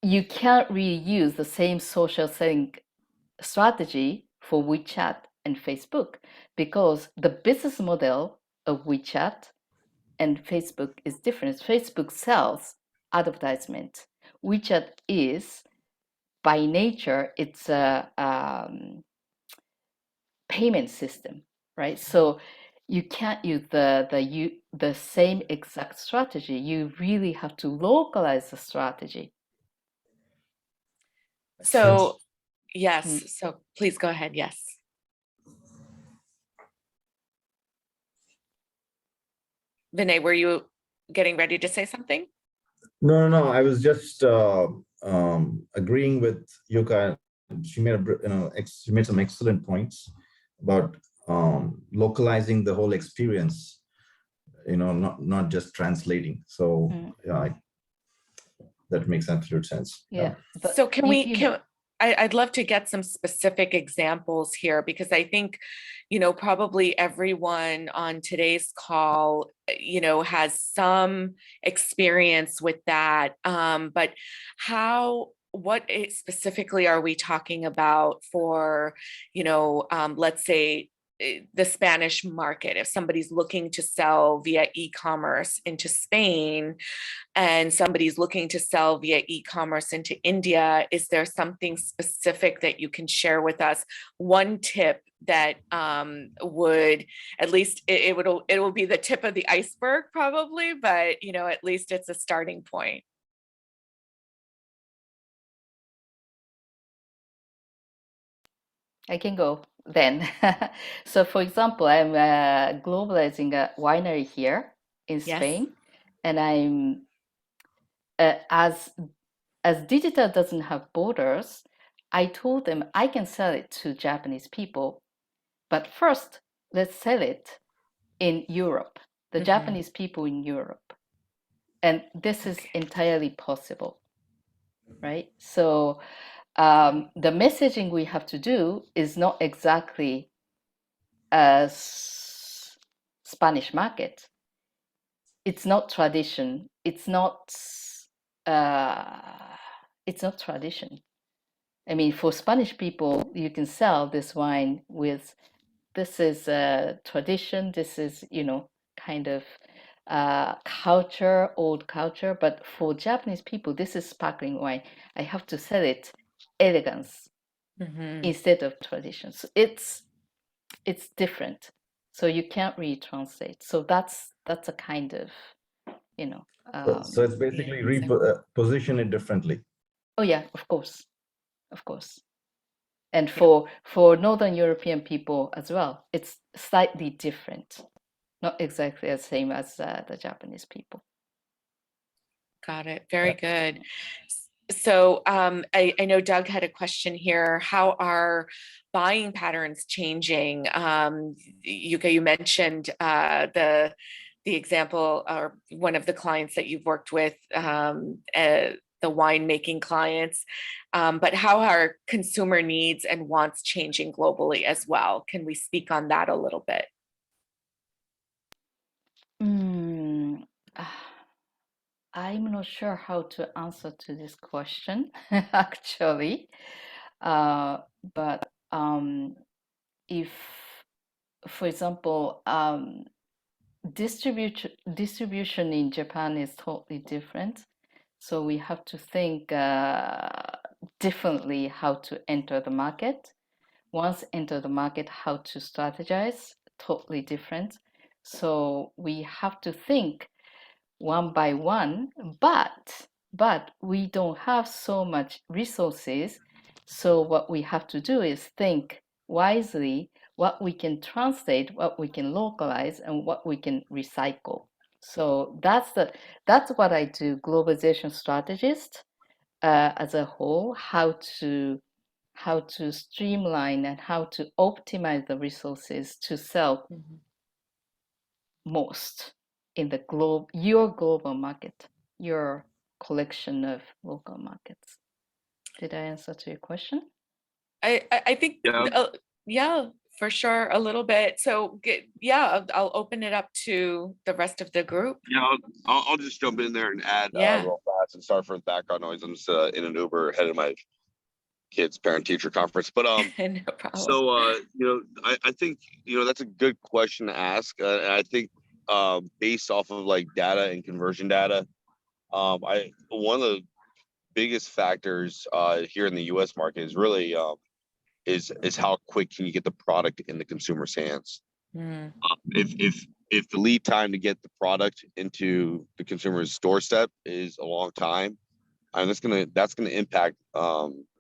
you can't really use the same social selling strategy for WeChat and Facebook because the business model of WeChat and Facebook is different. Facebook sells advertisement. WeChat is, by nature, it's a payment system, right? So you can't use the same exact strategy. You really have to localize the strategy. So yes, so please go ahead. Yes. Vinay, were you getting ready to say something? No. I was just agreeing with Yuka. She made she made some excellent points about localizing the whole experience. Not just translating. So yeah, that makes absolute sense. Yeah. So I'd love to get some specific examples here because I think, probably everyone on today's call, has some experience with that. But what specifically are we talking about for, let's say, the Spanish market? If somebody's looking to sell via e-commerce into Spain and somebody's looking to sell via e-commerce into India, is there something specific that you can share with us? One tip that would, at least it will be the tip of the iceberg probably, but you know, at least it's a starting point. I can go then. So for example, I'm globalizing a winery here in Yes. Spain, and I'm as digital doesn't have borders, I told them I can sell it to Japanese people, but first let's sell it in Europe, the Japanese people in Europe. And this is entirely possible, right? So the messaging we have to do is not exactly as Spanish market. It's not tradition. It's not tradition. I mean, for Spanish people, you can sell this wine with, this is a tradition, this is, you know, kind of culture, old culture. But for Japanese people, this is sparkling wine. I have to sell it elegance instead of tradition. So it's different. So you can't really translate. So that's a kind of, you know. So it's basically position it differently. Oh yeah, of course. And for Northern European people as well, it's slightly different, not exactly the same as the Japanese people. Got it. Very good. So I know Doug had a question here. How are buying patterns changing? Yuka, you mentioned the example, or one of the clients that you've worked with, the winemaking clients, but how are consumer needs and wants changing globally as well? Can we speak on that a little bit? I'm not sure how to answer to this question, actually. But if, for example, distribution in Japan is totally different. So we have to think differently how to enter the market. Once enter the market, how to strategize, totally different. So we have to think one by one, but we don't have so much resources. So what we have to do is think wisely what we can translate, what we can localize, and what we can recycle. So that's what I do, globalization strategist, as a whole, how to streamline and how to optimize the resources to sell most in the your global market, your collection of local markets. Did I answer to your question? I think, yeah, for sure, a little bit. So I'll open it up to the rest of the group. Yeah, I'll just jump in there and add real fast, and sorry for the background noise. I'm just in an Uber headed my kids' parent-teacher conference. But no problem. So I think that's a good question to ask. And I think based off of like data and conversion data, one of the biggest factors here in the U.S. market is really is how quick can you get the product in the consumer's hands. If the lead time to get the product into the consumer's doorstep is a long time, and that's gonna impact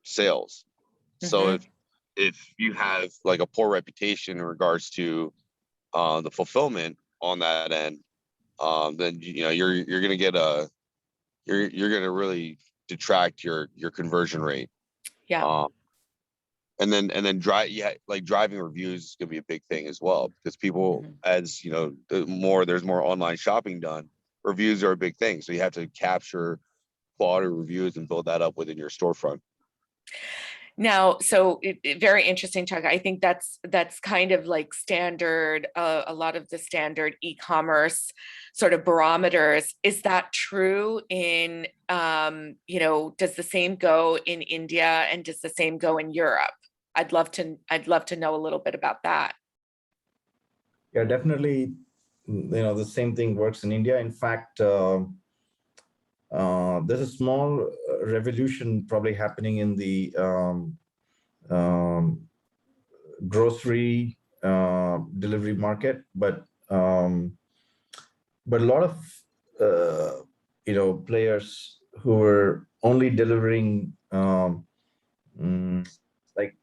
sales. So if you have like a poor reputation in regards to the fulfillment on that end, then you're gonna get you're gonna really detract your conversion rate. And then driving reviews is gonna be a big thing as well, because people, as you know, there's more online shopping done, reviews are a big thing. So you have to capture quality reviews and build that up within your storefront. Now, so very interesting, Chuck. I think that's kind of like standard, a lot of the standard e-commerce sort of barometers. Is that true in, does the same go in India, and does the same go in Europe? I'd love to know a little bit about that. Yeah, definitely. The same thing works in India. In fact, there's a small revolution probably happening in the grocery delivery market, but a lot of players who were only delivering like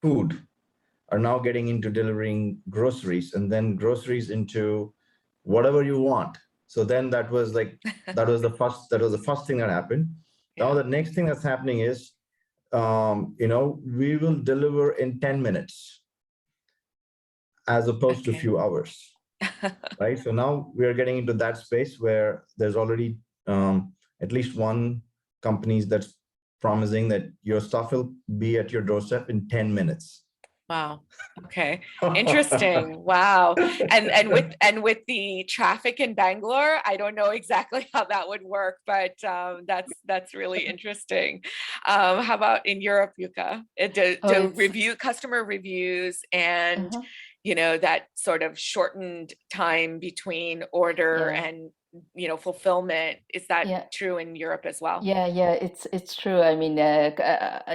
food are now getting into delivering groceries, and then groceries into whatever you want. So then that was the first thing that happened. Yeah. Now the next thing that's happening is we will deliver in 10 minutes as opposed to a few hours. Right. So now we are getting into that space where there's already at least one company that's promising that your stuff will be at your doorstep in 10 minutes. Wow. Okay. Interesting. Wow. And with the traffic in Bangalore, I don't know exactly how that would work, but that's really interesting. How about in Europe, Yuka? Customer reviews and that sort of shortened time between order and fulfillment. Is that true in Europe as well? Yeah, it's true. I mean,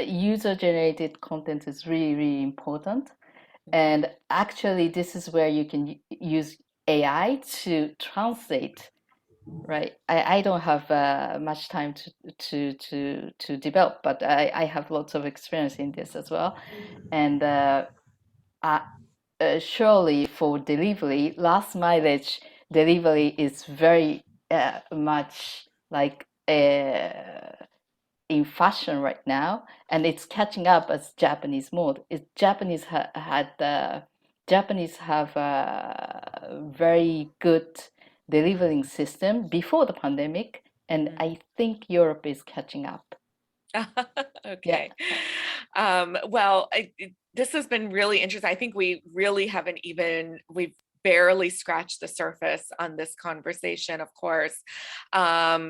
user-generated content is really, really important. And actually, this is where you can use AI to translate, right? I don't have much time to develop, but I have lots of experience in this as well. And surely for delivery, last mileage delivery is very much like in fashion right now, and it's catching up as Japanese mode. Japanese have a very good delivering system before the pandemic, and I think Europe is catching up. Okay. Well, this has been really interesting. I think we really we've barely scratched the surface on this conversation, of course. I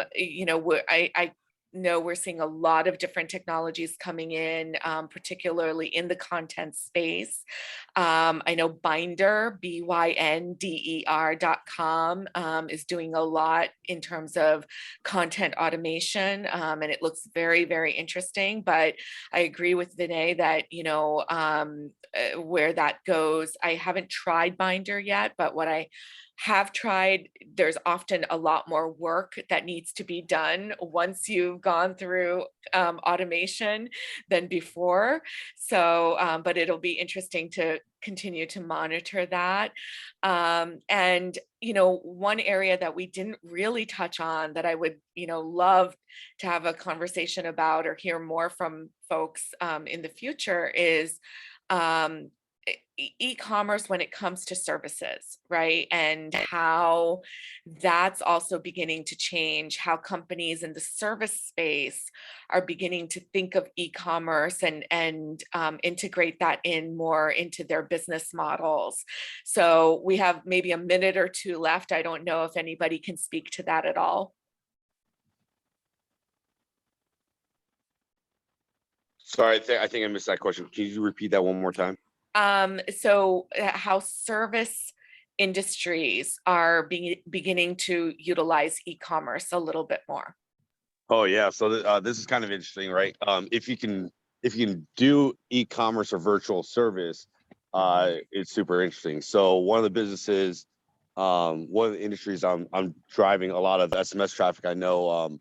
know we're seeing a lot of different technologies coming in, particularly in the content space. I know Bynder, BYNDER.com, is doing a lot in terms of content automation, and it looks very, very interesting. But I agree with Vinay that, where that goes, I haven't tried Bynder yet, but what I have tried, there's often a lot more work that needs to be done once you've gone through automation than before. So, but it'll be interesting to continue to monitor that. And, one area that we didn't really touch on that I would, love to have a conversation about or hear more from folks in the future is e-commerce when it comes to services, right? And how that's also beginning to change, how companies in the service space are beginning to think of e-commerce and integrate that in more into their business models. So we have maybe a minute or two left. I don't know if anybody can speak to that at all. Sorry, I think I missed that question. Can you repeat that one more time? So how service industries are beginning to utilize e-commerce a little bit more. Oh yeah, so this is kind of interesting, right? If you can do e-commerce or virtual service, it's super interesting. So one of the businesses, one of the industries I'm driving a lot of SMS traffic. I know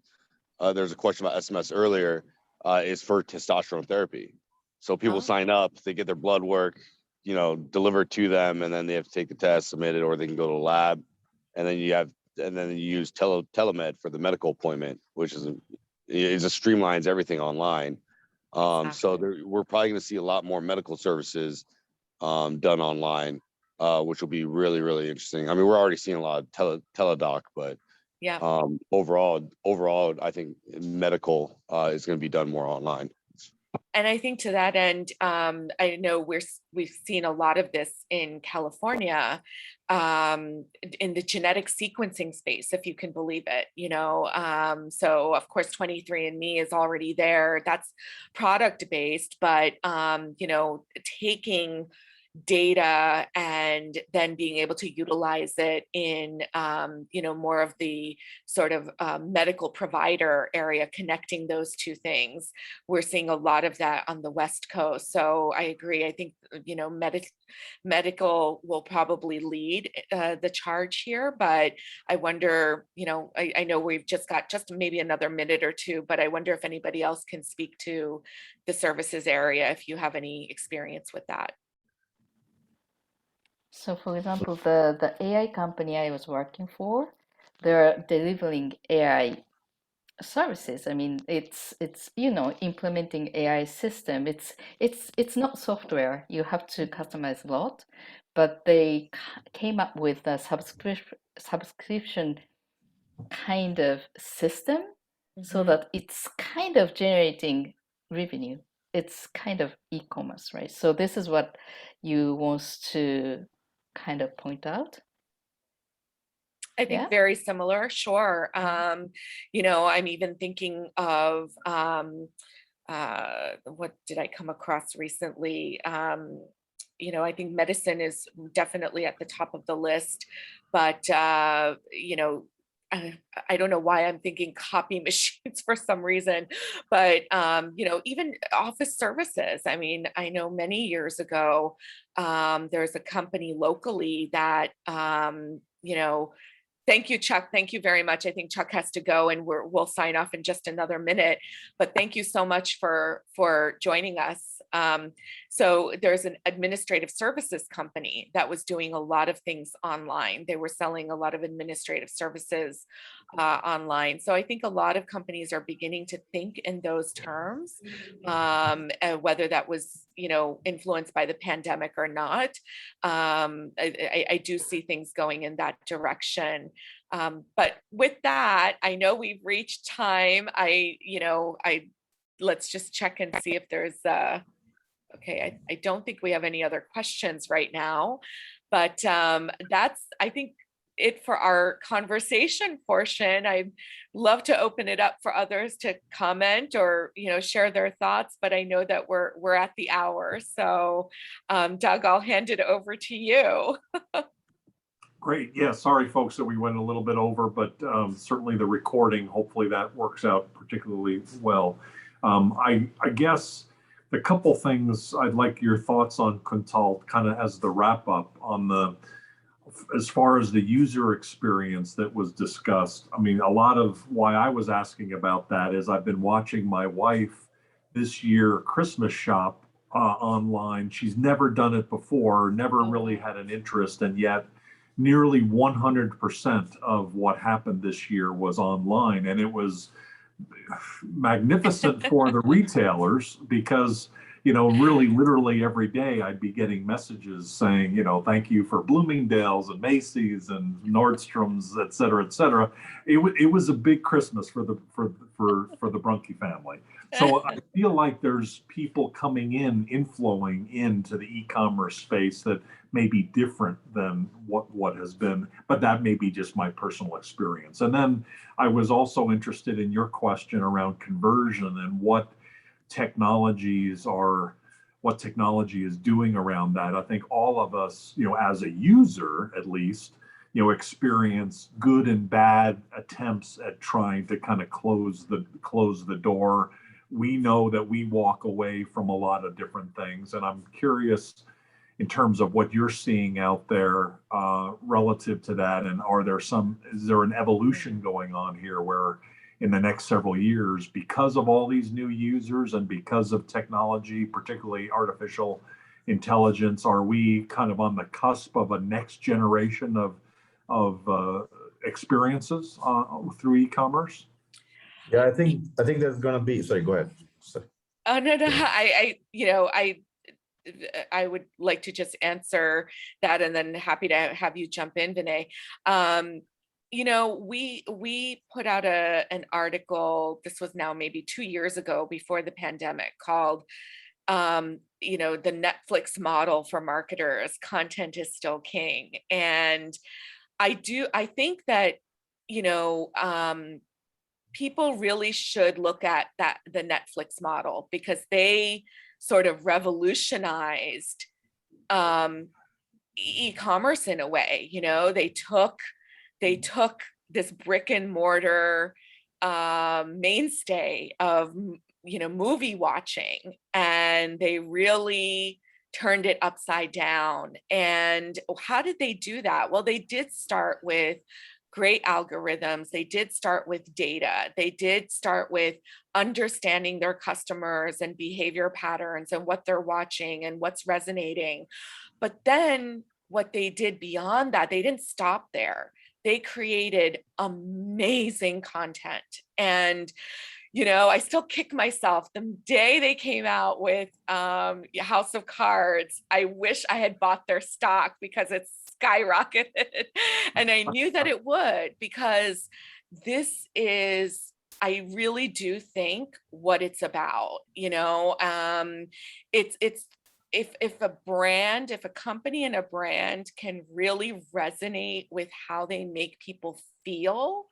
there's a question about SMS earlier, is for testosterone therapy. So people sign up, they get their blood work, delivered to them, and then they have to take the test, submit it, or they can go to the lab, and then you use telemed for the medical appointment, which is it just streamlines everything online. So we're probably going to see a lot more medical services done online, which will be really, really interesting. I mean, we're already seeing a lot of teledoc, but yeah, overall, I think medical is going to be done more online. And I think to that end, I know we've seen a lot of this in California, in the genetic sequencing space, if you can believe it, so of course 23andMe is already there. That's product based, but taking data and then being able to utilize it in, more of the sort of medical provider area, connecting those two things. We're seeing a lot of that on the West Coast. So I agree. I think, medical will probably lead the charge here, but I wonder, I know we've just got just maybe another minute or two, but I wonder if anybody else can speak to the services area, if you have any experience with that. So for example, the AI company I was working for, they're delivering AI services. I mean, it's implementing AI system. It's not software. You have to customize a lot, but they came up with a subscription kind of system so that it's kind of generating revenue. It's kind of e-commerce, right? So this is what you want to kind of point out. I think Yeah. very similar, sure. I'm even thinking of what did I come across recently? I think medicine is definitely at the top of the list, but I don't know why I'm thinking copy machines for some reason, but even office services. I mean, I know many years ago, there's a company locally that thank you, Chuck. Thank you very much. I think Chuck has to go, and we'll sign off in just another minute. But thank you so much for joining us. So there's an administrative services company that was doing a lot of things online. They were selling a lot of administrative services online. So I think a lot of companies are beginning to think in those terms, whether that was influenced by the pandemic or not. I do see things going in that direction. But with that, I know we've reached time. Let's just check and see if there's okay. I don't think we have any other questions right now, but that's, I think, it for our conversation portion. I'd love to open it up for others to comment or share their thoughts, but I know that we're at the hour. So Doug, I'll hand it over to you. Great. Yeah, sorry folks that we went a little bit over, but certainly the recording, hopefully that works out particularly well. I guess the couple things I'd like your thoughts on, Kuntal, kind of as the wrap up on as far as the user experience that was discussed. I mean, a lot of why I was asking about that is I've been watching my wife this year Christmas shop online. She's never done it before, never really had an interest, and yet nearly 100% of what happened this year was online. And it was magnificent for the retailers because, really literally every day I'd be getting messages saying, thank you for Bloomingdale's and Macy's and Nordstrom's, et cetera, et cetera. It was a big Christmas for the Brunke family. So I feel like there's people coming in, inflowing into the e-commerce space that may be different than what has been, but that may be just my personal experience. And then I was also interested in your question around conversion and what technology is doing around that. I think all of us, as a user at least, experience good and bad attempts at trying to kind of close the door. We know that we walk away from a lot of different things, and I'm curious in terms of what you're seeing out there relative to that, and is there an evolution going on here where in the next several years, because of all these new users and because of technology, particularly artificial intelligence, are we kind of on the cusp of a next generation of experiences through e-commerce? Yeah, I think there's going to be. Sorry, go ahead. Sorry. Oh no, I would like to just answer that, and then happy to have you jump in, Vinay. We put out an article, this was now maybe 2 years ago before the pandemic, called the Netflix model for marketers, content is still king. And I think that people really should look at the Netflix model, because they sort of revolutionized e-commerce in a way. You know, they took this brick and mortar mainstay of, you know, movie watching, and they really turned it upside down. And how did they do that? Well, they did start with great algorithms. They did start with data. They did start with understanding their customers and behavior patterns and what they're watching and what's resonating. But then what they did beyond that, they didn't stop there. They created amazing content. And, you know, I still kick myself. The day they came out with House of Cards, I wish I had bought their stock because it's skyrocketed. And I knew that it would, because this is, I really do think, what it's about. You know, it's if a brand, if a company and a brand can really resonate with how they make people feel,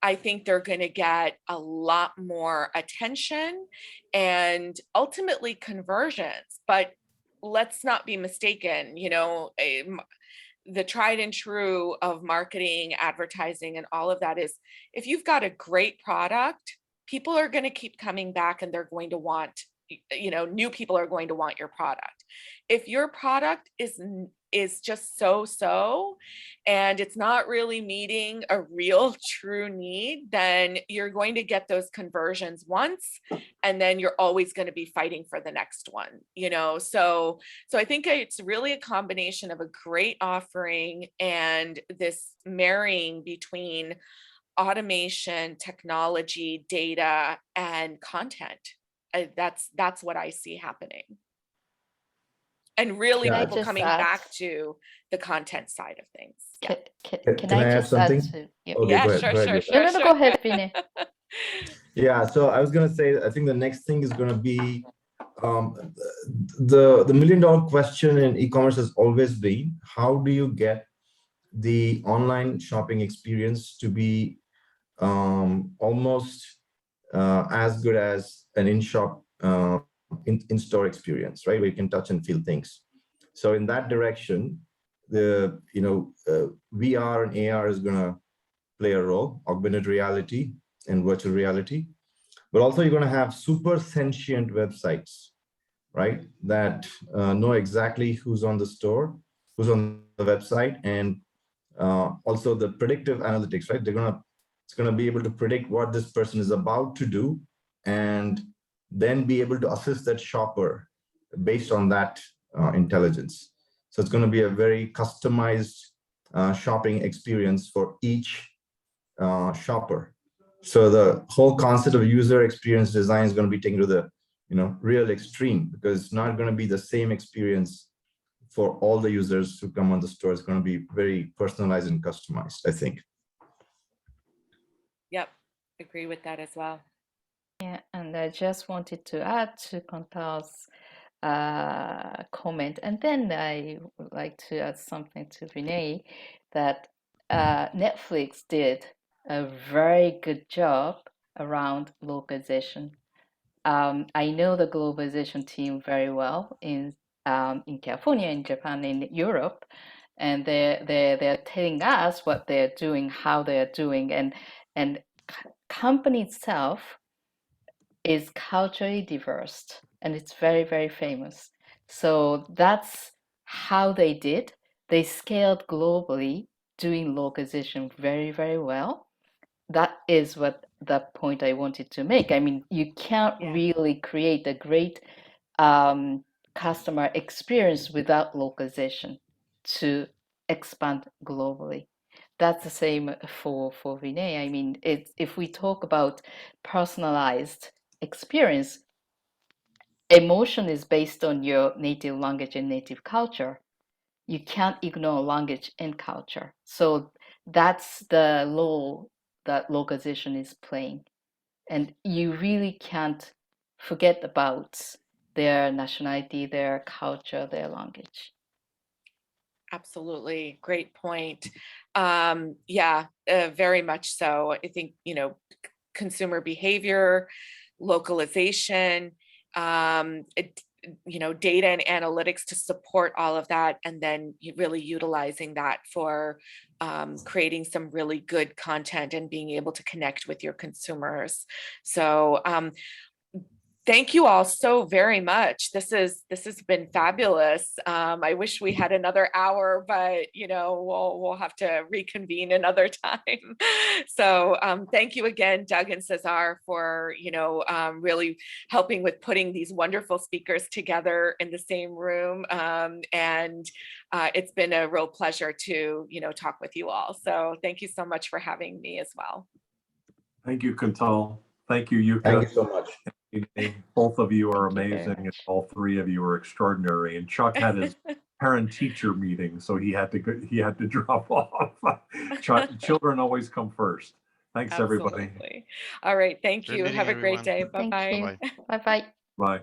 I think they're going to get a lot more attention and ultimately conversions. But let's not be mistaken, you know, the tried and true of marketing, advertising, and all of that is, if you've got a great product, people are going to keep coming back and they're going to want, you know, new people are going to want your product. If your product is just so and it's not really meeting a real true need, then you're going to get those conversions once, and then you're always going to be fighting for the next one, you know. So I think it's really a combination of a great offering and this marrying between automation, technology, data, and content. That's what I see happening. And really Yeah, people just coming add? back to the content side of things. Yeah. Can Can I I add just add something? to? Yep. Okay, Yeah, go ahead. sure, Go ahead, sure, Yuka. No, sure, go ahead, Vinay. Yeah, so I was gonna say, I think the next thing is gonna be the million-dollar question in e-commerce has always been, how do you get the online shopping experience to be almost as good as an in-shop in-store experience, right? Where you can touch and feel things. So in that direction, the VR and AR is gonna play a role, augmented reality and virtual reality. But also you're going to have super sentient websites, right? That know exactly who's on the store, who's on the website, and also the predictive analytics, right? It's going to be able to predict what this person is about to do, and then be able to assist that shopper based on that intelligence. So it's going to be a very customized shopping experience for each shopper. So the whole concept of user experience design is going to be taken to the real extreme, because it's not going to be the same experience for all the users who come on the store. It's going to be very personalized and customized, I think. Yep, agree with that as well. Yeah, and I just wanted to add to Kantal's comment, and then I would like to add something to Vinay, that Netflix did a very good job around localization. I know the globalization team very well in California, in Japan, in Europe, and they're telling us what they're doing, how they're doing, and company itself is culturally diverse, and it's very, very famous. So that's how they did. They scaled globally, doing localization very, very well. That is what the point I wanted to make. I mean, you can't really create a great customer experience without localization to expand globally. That's the same for Vinay. I mean, if we talk about personalized experience, emotion is based on your native language and native culture. You can't ignore language and culture. So that's the role that localization is playing. And you really can't forget about their nationality, their culture, their language. Absolutely. Great point. Yeah, very much so. I think, consumer behavior, localization, data and analytics to support all of that, and then really utilizing that for creating some really good content and being able to connect with your consumers. So thank you all so very much. This has been fabulous. I wish we had another hour, but we'll have to reconvene another time. So thank you again, Doug and Cesar, for really helping with putting these wonderful speakers together in the same room. And it's been a real pleasure to talk with you all. So thank you so much for having me as well. Thank you, Kuntal. Thank you, Yuka. Thank you so much. Both of you are Thank you very amazing, and much. all three of you are extraordinary. And Chuck had his parent-teacher meeting, so he had to drop off. Children always come first. Thanks, everybody. Absolutely. All right. Thank Great you. meeting Have a great everyone. day. Thank Bye-bye. you. Bye-bye. Bye bye. Bye.